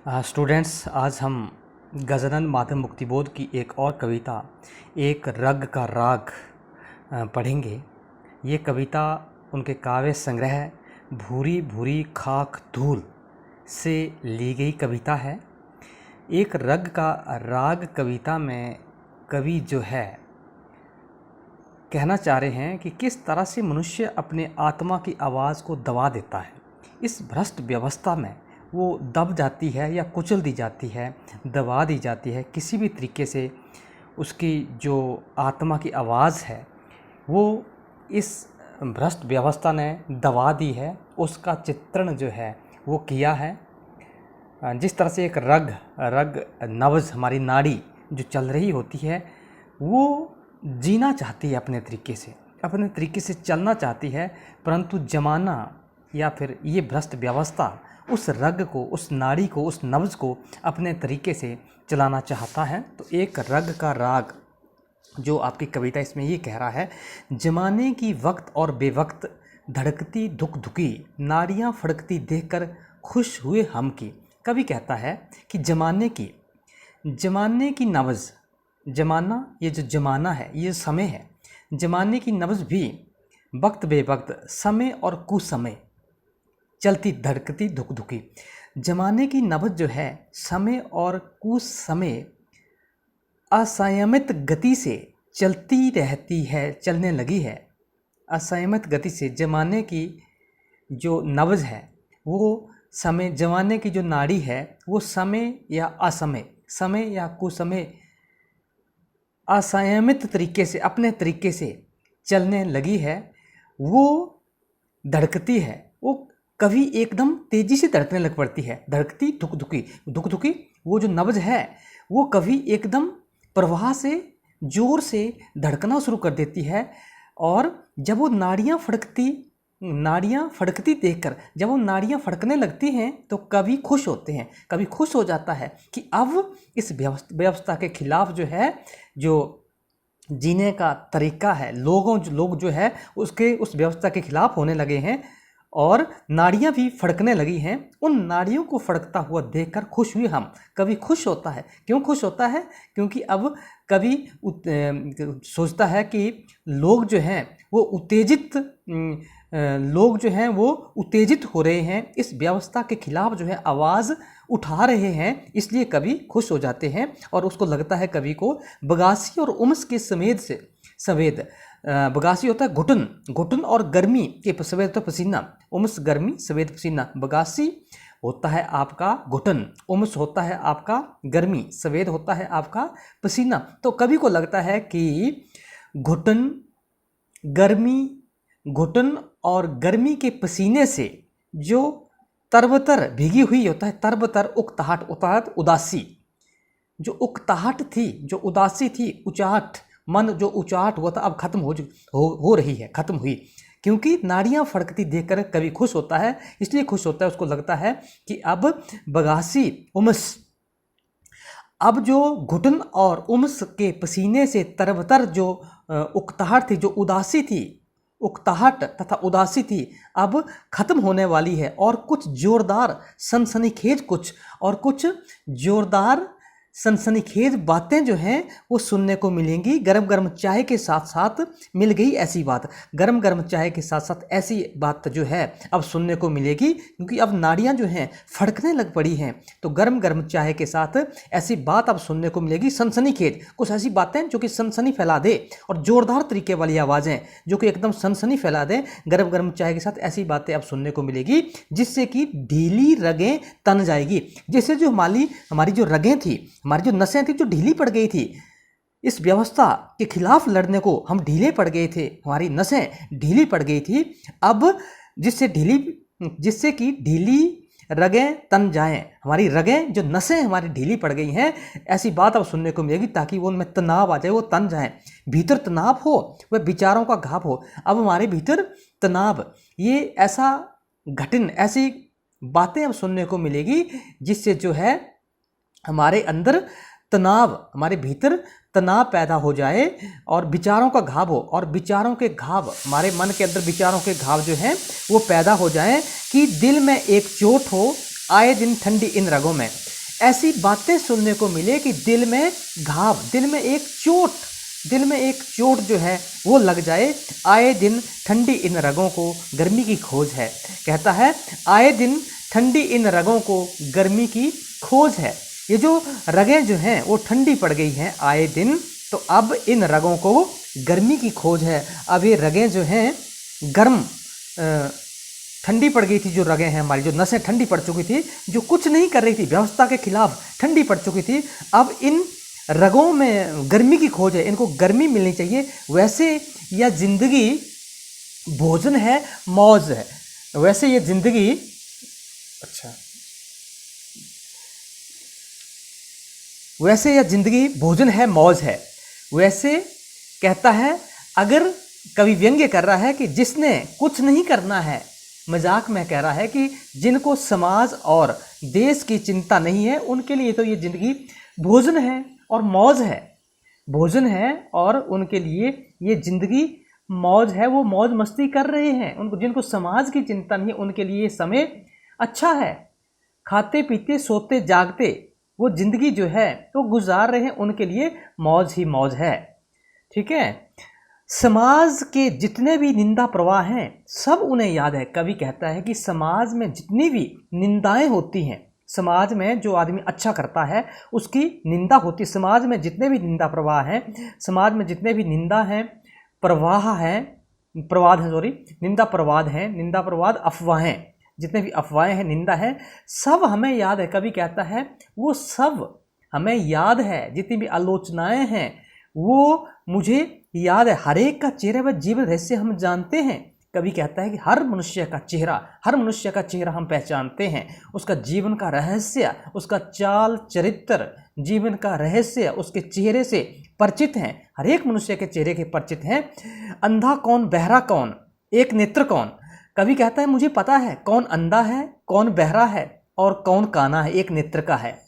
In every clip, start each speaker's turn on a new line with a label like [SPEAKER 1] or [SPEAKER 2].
[SPEAKER 1] Students, आज हम गजानन माधव मुक्तिबोध की एक और कविता एक रग का राग पढ़ेंगे। ये कविता उनके काव्य संग्रह भूरी भूरी खाक धूल से ली गई कविता है। एक रग का राग कविता में कवि जो है कहना चाह रहे हैं कि किस तरह से मनुष्य अपने आत्मा की आवाज़ को दबा देता है। इस भ्रष्ट व्यवस्था में वो दब जाती है या कुचल दी जाती है, दबा दी जाती है। किसी भी तरीके से उसकी जो आत्मा की आवाज़ है वो इस भ्रष्ट व्यवस्था ने दबा दी है। उसका चित्रण जो है वो किया है। जिस तरह से एक रग नब्ज़ हमारी नाड़ी जो चल रही होती है वो जीना चाहती है, अपने तरीके से चलना चाहती है, परंतु ज़माना या फिर ये भ्रष्ट व्यवस्था उस रग को, उस नाड़ी को, उस नब्ज़ को अपने तरीके से चलाना चाहता है। तो एक रग का राग जो आपकी कविता इसमें ये कह रहा है, ज़माने की वक्त और बेवक्त धड़कती धुक धुकी नाड़ियाँ फड़कती देखकर खुश हुए हम की। कवि कहता है कि ज़माने की नब्ज़, ज़माना, ये जो ज़माना है, ये समय है, ज़माने की नब्ज़ भी वक्त बेवक्त, समय और कुसमय, चलती धड़कती धुक धुकी। ज़माने की नब्ज़ जो है समय और कुसमय असंयमित गति से चलती रहती है, चलने लगी है। असंयमित गति से ज़माने की जो नब्ज़ है वो समय, ज़माने की जो नाड़ी है वो समय या असमय, समय या कुसमय असंयमित तरीके से, अपने तरीके से चलने लगी है। वो धड़कती है, वो कभी एकदम तेज़ी से धड़कने लग पड़ती है। धड़कती धुक धुकी वो जो नब्ज़ है वो कभी एकदम प्रवाह से ज़ोर से धड़कना शुरू कर देती है। और जब वो नाड़ियाँ फड़कती देखकर, जब वो नाड़ियाँ फड़कने लगती हैं तो कभी खुश होते हैं, कभी खुश हो जाता है कि अब इस व्यवस्था के खिलाफ जो है, जो जीने का तरीका है, लोग जो है उसके, उस व्यवस्था के खिलाफ होने लगे हैं और नाड़ियाँ भी फड़कने लगी हैं। उन नाड़ियों को फड़कता हुआ देखकर खुश हुए हम। कभी खुश होता है, क्यों खुश होता है? क्योंकि अब कभी सोचता है कि लोग जो हैं वो उत्तेजित हो रहे हैं, इस व्यवस्था के खिलाफ जो है आवाज़ उठा रहे हैं, इसलिए कभी खुश हो जाते हैं। और उसको लगता है, कवि को, बगासी और उमस के सवेद, बगासी होता है घुटन और गर्मी के सवेद होता है पसीना, उमस गर्मी, सवेद पसीना। बगासी होता है आपका घुटन, उमस होता है आपका गर्मी, सवेद होता है आपका पसीना। तो कवि को लगता है कि घुटन और गर्मी के पसीने से जो तरबतर भीगी हुई होता है, तरबतर उकताहट उदासी, जो उकताहट थी, जो उदासी थी, उचाहट, मन जो उचाहट हुआ था अब खत्म हो रही है, खत्म हुई। क्योंकि नाड़ियाँ फड़कती देखकर कभी खुश होता है, इसलिए खुश होता है, उसको लगता है कि अब बगासी उमस, अब जो घुटन और उमस के पसीने से तरबतर जो उकताहट थी, जो उदासी थी, उकताहट तथा उदासी थी, अब खत्म होने वाली है। और कुछ जोरदार सनसनीखेज बातें जो हैं वो सुनने को मिलेंगी। गरम गरम चाय के साथ साथ मिल गई ऐसी बात, गरम गरम चाय के साथ साथ ऐसी बात जो है अब सुनने को मिलेगी, क्योंकि अब नाड़ियाँ जो हैं फड़कने लग पड़ी हैं। तो गरम गरम चाय के साथ ऐसी बात अब सुनने को मिलेगी। सनसनीखेज, कुछ ऐसी बातें जो कि सनसनी फैला दे, और ज़ोरदार तरीके वाली आवाज़ें जो कि एकदम सनसनी फैला दें। गरम गरम चाय के साथ ऐसी बातें अब सुनने को मिलेगी जिससे कि ढीली रगें तन जाएगी। जैसे जो हमारी जो रगें थी, हमारी जो नसें थी, जो ढीली पड़ गई थी, इस व्यवस्था के खिलाफ लड़ने को हम ढीले पड़ गए थे, हमारी नसें ढीली पड़ गई थी। अब जिससे कि ढीली रगें तन जाएं, हमारी रगें, जो नसें हमारी ढीली पड़ गई हैं, ऐसी बात अब सुनने को मिलेगी ताकि वो उनमें तनाव आ जाए, वो तन जाएं। भीतर तनाव हो, वह विचारों का घाव हो। अब हमारे भीतर तनाव, ये ऐसा घटिन, ऐसी बातें अब सुनने को मिलेगी जिससे जो है हमारे अंदर तनाव, हमारे भीतर तनाव पैदा हो जाए और विचारों का घाव हो, और विचारों के घाव, हमारे मन के अंदर विचारों के घाव जो हैं वो पैदा हो जाएं कि दिल में एक चोट हो, आए दिन ठंडी इन रगों में। ऐसी बातें सुनने को मिले कि दिल में घाव, दिल में एक चोट जो है वो लग जाए। आए दिन ठंडी इन रगों को गर्मी की खोज है। कहता है आए दिन ठंडी इन रगों को गर्मी की खोज है। ये जो रगें जो हैं वो ठंडी पड़ गई हैं आए दिन, तो अब इन रगों को गर्मी की खोज है। अब ये रगें जो हैं गर्म, ठंडी पड़ गई थी, जो रगें हैं हमारी, जो नसें ठंडी पड़ चुकी थी, जो कुछ नहीं कर रही थी, व्यवस्था के खिलाफ ठंडी पड़ चुकी थी, अब इन रगों में गर्मी की खोज है, इनको गर्मी मिलनी चाहिए। वैसे यह जिंदगी भोजन है, मौज है। वैसे ये जिंदगी, अच्छा, वैसे यह जिंदगी भोजन है, मौज है। वैसे कहता है, अगर कवि व्यंग्य कर रहा है कि जिसने कुछ नहीं करना है, मजाक में कह रहा है कि जिनको समाज और देश की चिंता नहीं है, उनके लिए तो ये जिंदगी भोजन है और मौज है। भोजन है और उनके लिए ये जिंदगी मौज है, वो मौज मस्ती कर रहे हैं। उनको, जिनको समाज की चिंता नहीं है, उनके लिए ये समय अच्छा है। खाते पीते सोते जागते वो जिंदगी जो है तो गुजार रहे हैं, उनके लिए मौज ही मौज है। ठीक है। समाज के जितने भी निंदा प्रवाह हैं सब उन्हें याद है। कवि कहता है कि समाज में जितनी भी निंदाएं होती हैं, समाज में जो आदमी अच्छा करता है उसकी निंदा होती है। समाज में जितने भी निंदा प्रवाह हैं, समाज में जितने भी निंदा हैं, प्रवाह हैं, प्रवाद हैं, सॉरी, निंदा प्रवाद हैं, निंदा प्रवाद अफवाहें, जितने भी अफवाहें हैं, निंदा है, सब हमें याद है। कवि कहता है वो सब हमें याद है। जितनी भी आलोचनाएं हैं वो मुझे याद है। हर एक का चेहरा व जीवन रहस्य हम जानते हैं। कवि कहता है कि हर मनुष्य का चेहरा हम पहचानते हैं। उसका जीवन का रहस्य, उसका चाल चरित्र, जीवन का रहस्य उसके चेहरे से परिचित हैं। हर एक मनुष्य के चेहरे के परिचित हैं। अंधा कौन, बहरा कौन, एक नेत्र कौन। कवि कहता है मुझे पता है कौन अंधा है, कौन बहरा है और कौन काना है, एक नेत्र का है।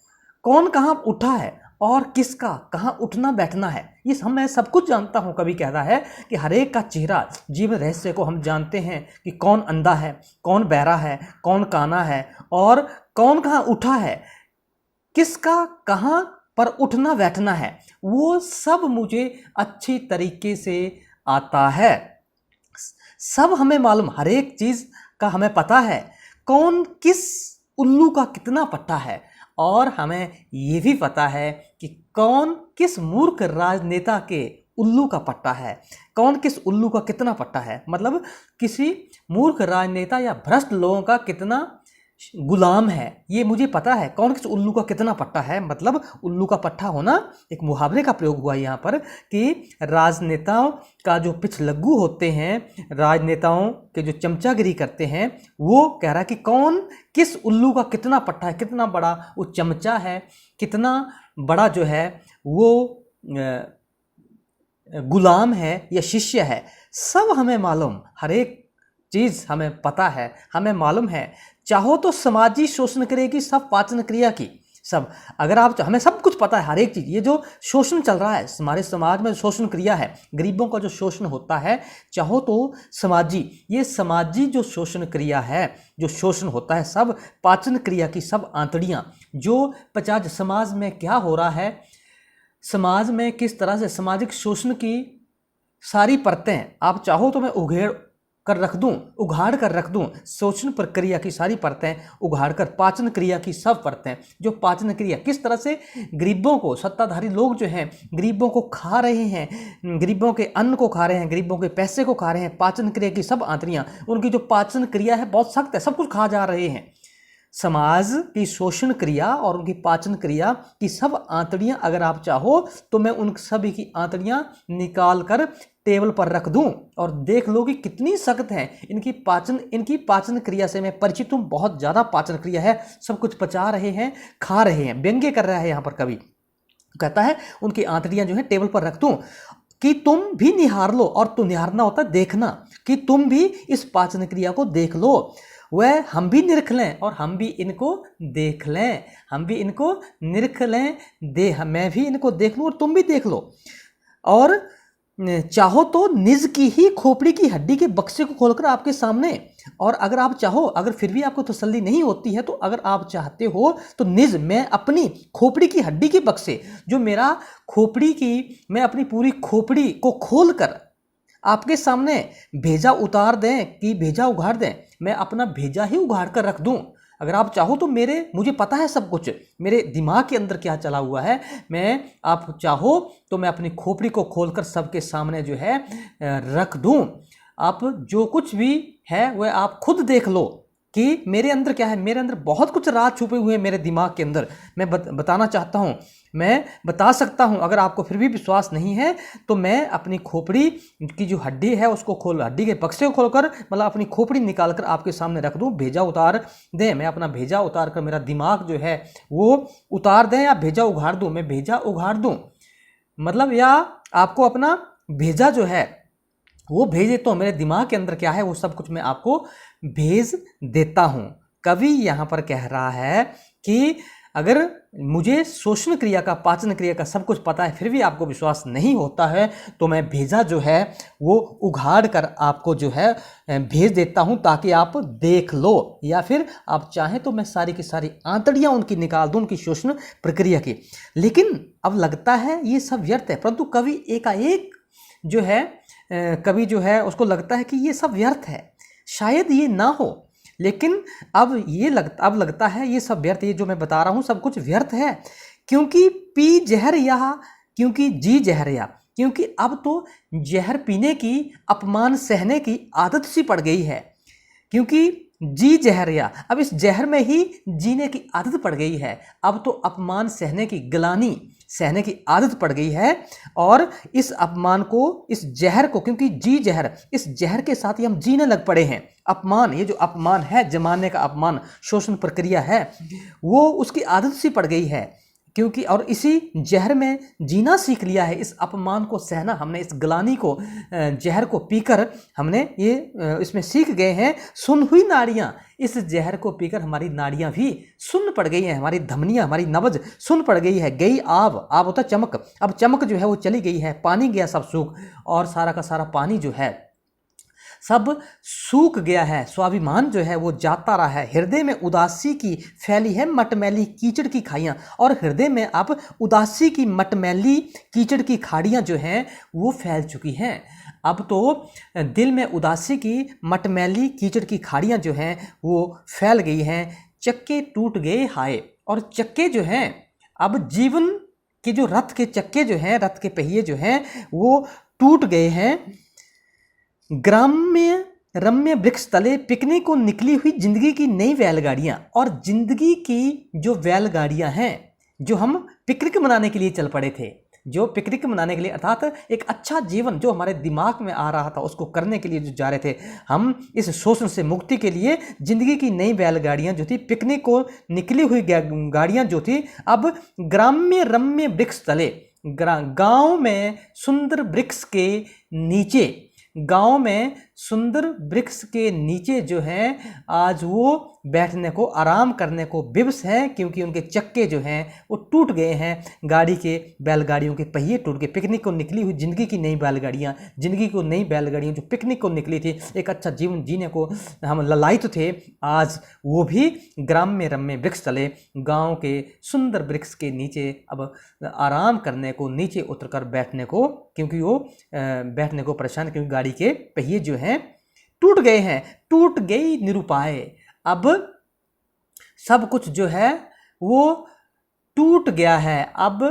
[SPEAKER 1] कौन कहाँ उठा है और किसका कहाँ उठना बैठना है, ये मैं सब कुछ जानता हूँ। कवि कहता है कि हर एक का चेहरा, जीवन रहस्य को हम जानते हैं कि कौन अंधा है, कौन बहरा है, कौन काना है और कौन कहाँ उठा है, किसका कहाँ पर उठना बैठना है, वो सब मुझे अच्छी तरीके से आता है। सब हमें मालूम, हर एक चीज़ का हमें पता है। कौन किस उल्लू का कितना पट्टा है, और हमें ये भी पता है कि कौन किस मूर्ख राजनेता के उल्लू का पट्टा है, कौन किस उल्लू का कितना पट्टा है। मतलब किसी मूर्ख राजनेता या भ्रष्ट लोगों का कितना गुलाम है, ये मुझे पता है। कौन किस उल्लू का कितना पट्टा है, मतलब उल्लू का पट्टा होना एक मुहावरे का प्रयोग हुआ यहाँ पर कि राजनेताओं का जो पिछलग्गू होते हैं, राजनेताओं के जो चमचागिरी करते हैं, वो कह रहा है कि कौन किस उल्लू का कितना पट्टा है, कितना बड़ा वो चमचा है, कितना बड़ा जो है वो गुलाम है या शिष्य है। सब हमें मालूम, हर एक चीज़ हमें पता है, हमें मालूम है। चाहो तो समाजी शोषण करेगी सब पाचन क्रिया की, सब, अगर आप, हमें सब कुछ पता है, हर एक चीज़। ये जो शोषण चल रहा है हमारे समाज में, शोषण क्रिया है, गरीबों का जो शोषण होता है, चाहो तो समाजी, ये समाजी जो शोषण क्रिया है, जो शोषण होता है, सब पाचन क्रिया की सब आंतड़ियाँ जो 50 समाज में क्या हो रहा है, समाज में किस तरह से सामाजिक शोषण की सारी परतें आप चाहो तो मैं उघाड़ कर रख दूं, शोषण प्रक्रिया की सारी परतें उघाड़ कर, पाचन क्रिया की सब परतें, जो पाचन क्रिया किस तरह से गरीबों को, सत्ताधारी लोग जो हैं गरीबों को खा रहे हैं, गरीबों के अन्न को खा रहे हैं, गरीबों के पैसे को खा रहे हैं। पाचन क्रिया की सब आंतड़ियाँ, उनकी जो पाचन क्रिया है बहुत सख्त है, सब कुछ खा जा रहे हैं। समाज की शोषण क्रिया और उनकी पाचन क्रिया की सब आंतड़ियाँ अगर आप चाहो तो मैं उन सभी की आंतड़ियाँ निकाल कर टेबल पर रख दूं और देख लो कि कितनी सख्त हैं इनकी पाचन क्रिया से मैं परिचित हूँ। बहुत ज़्यादा पाचन क्रिया है, सब कुछ पचा रहे हैं, खा रहे हैं। व्यंग्य कर रहा है यहाँ पर कवि, कहता है उनकी आंतड़ियाँ जो है टेबल पर रख दूं कि तुम भी निहार लो, और तो निहारना होता है देखना, कि तुम भी इस पाचन क्रिया को देख लो, वह हम भी निरख लें और हम भी इनको देख लें, हम भी इनको निरख लें, मैं भी इनको देख लूँ और तुम भी देख लो। और चाहो तो निज की ही खोपड़ी की हड्डी के बक्से को खोलकर आपके सामने, और अगर आप चाहो, अगर फिर भी आपको तसल्ली नहीं होती है, तो अगर आप चाहते हो तो निज, मैं अपनी खोपड़ी की हड्डी के बक्से, जो मेरा खोपड़ी की, मैं अपनी पूरी खोपड़ी को खोलकर आपके सामने भेजा उतार दें कि भेजा उघाड़ दें, मैं अपना भेजा ही उघाड़ कर रख दूं। अगर आप चाहो तो मुझे पता है सब कुछ, मेरे दिमाग के अंदर क्या चला हुआ है, आप चाहो तो मैं अपनी खोपड़ी को खोलकर सबके सामने जो है रख दूं। आप जो कुछ भी है वह आप खुद देख लो कि मेरे अंदर क्या है। मेरे अंदर बहुत कुछ राज छुपे हुए हैं मेरे दिमाग के अंदर, मैं बताना चाहता हूँ, मैं बता सकता हूँ। अगर आपको फिर भी विश्वास नहीं है तो मैं अपनी खोपड़ी की जो हड्डी है उसको हड्डी के बक्से को खोलकर, मतलब अपनी खोपड़ी निकालकर आपके सामने रख दूँ, भेजा उतार दें, मैं अपना भेजा उतार कर, मेरा दिमाग जो है वो उतार दें, या भेजा उघाड़ दूँ, मैं भेजा उघाड़ दूँ, मतलब या आपको अपना भेजा जो है वो भेज देता हूँ। मेरे दिमाग के अंदर क्या है वो सब कुछ मैं आपको भेज देता हूँ। कवि यहाँ पर कह रहा है कि अगर मुझे श्वसन क्रिया का, पाचन क्रिया का सब कुछ पता है, फिर भी आपको विश्वास नहीं होता है, तो मैं भेजा जो है वो उघाड़ कर आपको जो है भेज देता हूं, ताकि आप देख लो, या फिर आप चाहें तो मैं सारी की सारी आंतड़ियां उनकी निकाल दूं, उनकी श्वसन प्रक्रिया की। लेकिन अब लगता है ये सब व्यर्थ है, परंतु कवि एकाएक जो है, कवि जो है उसको लगता है कि ये सब व्यर्थ है, शायद ये ना हो। लेकिन अब लगता है ये सब व्यर्थ, ये जो मैं बता रहा हूँ सब कुछ व्यर्थ है, क्योंकि पी जहर या, क्योंकि जी जहर या, क्योंकि अब तो जहर पीने की, अपमान सहने की आदत सी पड़ गई है, क्योंकि जी जहर या, अब इस जहर में ही जीने की आदत पड़ गई है। अब तो अपमान सहने की, ग्लानि सहने की आदत पड़ गई है, और इस अपमान को, इस जहर को, क्योंकि जी जहर, इस जहर के साथ ही हम जीने लग पड़े हैं। अपमान, ये जो अपमान है, जमाने का अपमान, शोषण प्रक्रिया है, वो उसकी आदत सी पड़ गई है, क्योंकि और इसी जहर में जीना सीख लिया है। इस अपमान को सहना हमने, इस ग्लानि को, जहर को पीकर हमने ये इसमें सीख गए हैं। सुन हुई नाड़ियाँ, इस जहर को पीकर हमारी नाड़ियाँ भी सुन्न पड़ गई हैं, हमारी धमनियाँ, हमारी नब्ज सुन्न पड़ गई है। गई आब, आब होता चमक, अब चमक जो है वो चली गई है, पानी गया सब सूख, और सारा का सारा पानी जो है सब सूख गया है, स्वाभिमान जो है वो जाता रहा है। हृदय में उदासी की फैली है मटमैली कीचड़ की खाइयाँ, और हृदय में अब उदासी की मटमैली कीचड़ की खाड़ियाँ जो हैं वो फैल चुकी हैं। अब तो दिल में उदासी की मटमैली कीचड़ की खाड़ियाँ जो हैं वो फैल गई हैं। चक्के टूट गए हाय, और चक्के जो हैं, अब जीवन के जो रथ के चक्के जो हैं, रथ के पहिए जो हैं वो टूट गए हैं। ग्राम्य रम्य वृक्ष तले पिकनिक को निकली हुई जिंदगी की नई बैलगाड़ियाँ, और जिंदगी की जो बैलगाड़ियाँ हैं, जो हम पिकनिक मनाने के लिए चल पड़े थे, जो पिकनिक मनाने के लिए, अर्थात एक अच्छा जीवन जो हमारे दिमाग में आ रहा था उसको करने के लिए जो जा रहे थे हम, इस शोषण से मुक्ति के लिए जिंदगी की नई बैलगाड़ियाँ जो थी, पिकनिक को निकली हुई गाड़ियाँ जो थी, अब ग्राम्य रम्य वृक्ष तले, गाँव में सुंदर वृक्ष के नीचे, गांव में सुंदर वृक्ष के नीचे जो है आज वो बैठने को, आराम करने को विवश हैं, क्योंकि उनके चक्के जो हैं वो टूट गए हैं, गाड़ी के, बैलगाड़ियों के पहिए टूट गए। पिकनिक को निकली हुई जिंदगी की नई बैलगाड़ियाँ, जिंदगी को नई बैलगाड़ियाँ जो पिकनिक को निकली थी, एक अच्छा जीवन जीने को हम ललायित थे, आज वो भी ग्राम्य रम्य वृक्ष तले, गाँव के सुंदर वृक्ष के नीचे अब आराम करने को, नीचे उतरकर बैठने को, क्योंकि वो बैठने को परेशान, क्योंकि गाड़ी के पहिए जो हैं टूट गए हैं। टूट गई निरुपाय, अब सब कुछ जो है वो टूट गया है, अब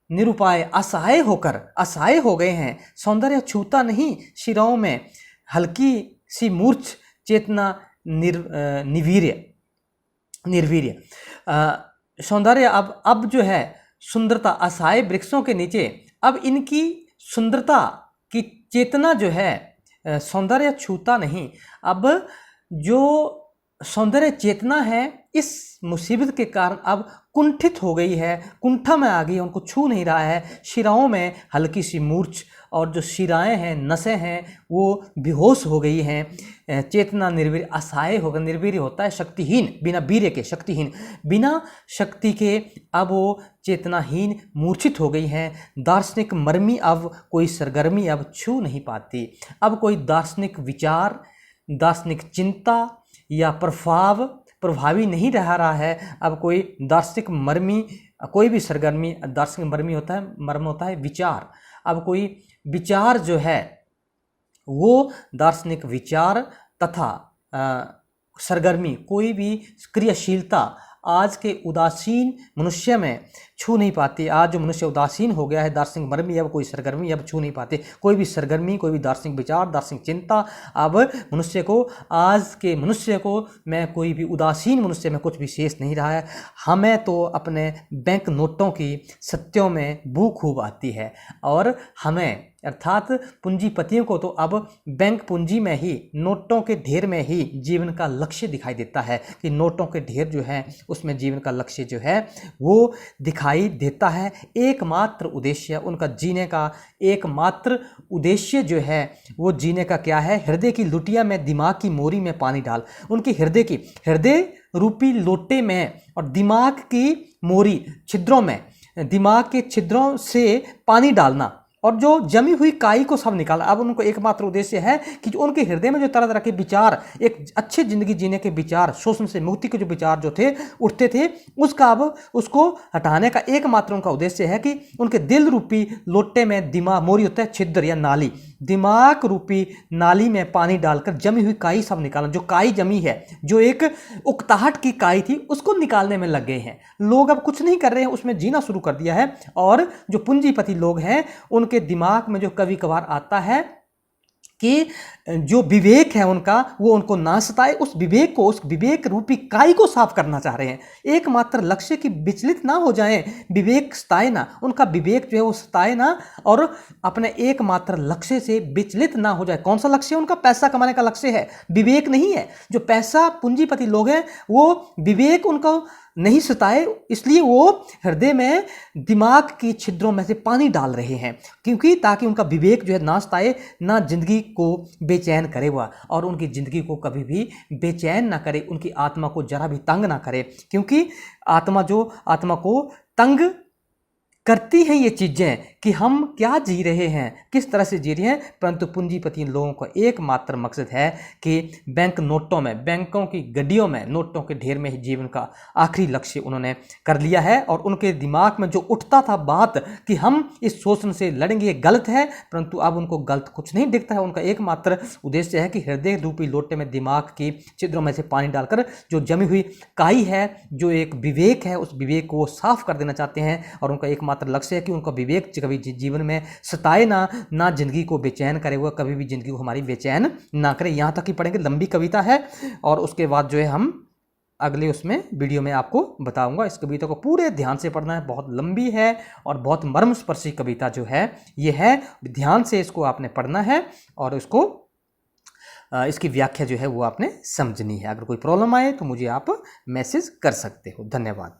[SPEAKER 1] निरुपाय, असहाय होकर, असहाय हो गए हैं। सौंदर्य छूता नहीं शिराओं में, हल्की सी मूर्छ चेतना निर्वीर्य। सौंदर्य अब जो है सुंदरता, असहाय वृक्षों के नीचे अब इनकी सुंदरता की चेतना जो है, सौंदर्य छूता नहीं। अब जो सौंदर्य चेतना है इस मुसीबत के कारण अब कुंठित हो गई है, कुंठा में आ गई है, उनको छू नहीं रहा है। शिराओं में हल्की सी मूर्छ और जो शिराएं हैं, नसें हैं, वो बेहोश हो गई हैं। चेतना निर्वीर, असहाय होगा। निर्वीर होता है शक्तिहीन, बिना वीर्य के शक्तिहीन, बिना शक्ति के अब वो चेतनाहीन, मूर्छित हो गई हैं। दार्शनिक मर्मी अब कोई सरगर्मी अब छू नहीं पाती। अब कोई दार्शनिक विचार, दार्शनिक चिंता या प्रभावी नहीं रहा है। अब कोई दार्शनिक मर्मी, कोई भी सरगर्मी, दार्शनिक मर्मी होता है, मर्म होता है विचार। अब कोई विचार जो है वो दार्शनिक विचार तथा सरगर्मी, कोई भी क्रियाशीलता आज के उदासीन मनुष्य में छू नहीं पाती। आज जो मनुष्य उदासीन हो गया है, दार्शनिक मर्मी अब कोई सरगर्मी अब छू नहीं पाती। कोई भी सरगर्मी, कोई भी दार्शनिक विचार, दार्शनिक चिंता अब मनुष्य को, आज के मनुष्य को में कोई भी उदासीन मनुष्य में कुछ विशेष नहीं रहा है। हमें तो अपने बैंक नोटों की सत्यों में बू खूब आती है और हमें अर्थात पूंजीपतियों को तो अब बैंक पूंजी में ही, नोटों के ढेर में ही जीवन का लक्ष्य दिखाई देता है कि नोटों के ढेर जो है उसमें जीवन का लक्ष्य जो है वो दिखाई देता है। एकमात्र उद्देश्य उनका जीने का, एकमात्र उद्देश्य जो है वो जीने का क्या है? हृदय की लुटिया में, दिमाग की मोरी में पानी डाल। उनकी हृदय रूपी लोटे में और दिमाग की मोरी छिद्रों में, दिमाग के छिद्रों से पानी डालना और जो जमी हुई काई को सब निकालना। अब उनको एकमात्र उद्देश्य है कि जो उनके हृदय में जो तरह तरह के विचार, एक अच्छी जिंदगी जीने के विचार, शोषण से मुक्ति के जो विचार जो थे उठते थे, उसका अब उसको हटाने का एकमात्र उनका उद्देश्य है कि उनके दिल रूपी लोटे में, दिमाग मोरी होता है छिद्र या नाली, दिमाग रूपी नाली में पानी डालकर जमी हुई काई सब निकालना। जो काई जमी है, जो एक उकताहट की काई थी, उसको निकालने में लग गए हैं लोग। अब कुछ नहीं कर रहे हैं, उसमें जीना शुरू कर दिया है। और जो पूंजीपति लोग हैं उनके दिमाग में जो कभी कभार आता है कि जो विवेक है उनका, वो उनको ना सताए, उस विवेक को, उस विवेक रूपी काई को साफ करना चाह रहे हैं। एकमात्र लक्ष्य की विचलित ना हो जाएं, विवेक सताए ना, उनका विवेक जो है वो सताए ना और अपने एकमात्र लक्ष्य से विचलित ना हो जाए। कौन सा लक्ष्य? उनका पैसा कमाने का लक्ष्य है, विवेक नहीं है। जो पैसा पूंजीपति लोग हैं वो विवेक उनको नहीं सताए, इसलिए वो हृदय में, दिमाग की छिद्रों में से पानी डाल रहे हैं, क्योंकि ताकि उनका विवेक जो है ना सताए, ना जिंदगी को बेचैन करे हुआ, और उनकी जिंदगी को कभी भी बेचैन ना करे, उनकी आत्मा को जरा भी तंग ना करे। क्योंकि आत्मा को तंग करती हैं ये चीज़ें कि हम क्या जी रहे हैं, किस तरह से जी रहे हैं। परंतु पूंजीपति लोगों का एकमात्र मकसद है कि बैंक नोटों में, बैंकों की गड्डियों में, नोटों के ढेर में ही जीवन का आखिरी लक्ष्य उन्होंने कर लिया है। और उनके दिमाग में जो उठता था बात कि हम इस शोषण से लड़ेंगे, ये गलत है, परंतु अब उनको गलत कुछ नहीं दिखता है। उनका एकमात्र उद्देश्य है कि हृदय रूपी लोटे में, दिमाग की छिद्रों में से पानी डालकर जो जमी हुई काई है, जो एक विवेक है, उस विवेक को साफ कर देना चाहते हैं। और उनका एकमात्र लक्ष्य है कि उनका विवेक कभी जीवन में सताए ना जिंदगी को बेचैन करे हुआ, कभी भी जिंदगी को हमारी बेचैन ना करे। यहाँ तक ही पढ़ेंगे, लंबी कविता है और उसके बाद जो है हम अगले उसमें वीडियो में आपको बताऊंगा। इस कविता को पूरे ध्यान से पढ़ना है, बहुत लंबी है और बहुत मर्मस्पर्शी कविता जो है ये है। ध्यान से इसको आपने पढ़ना है और इसको इसकी व्याख्या जो है वो आपने समझनी है। अगर कोई प्रॉब्लम आए तो मुझे आप मैसेज कर सकते हो। धन्यवाद।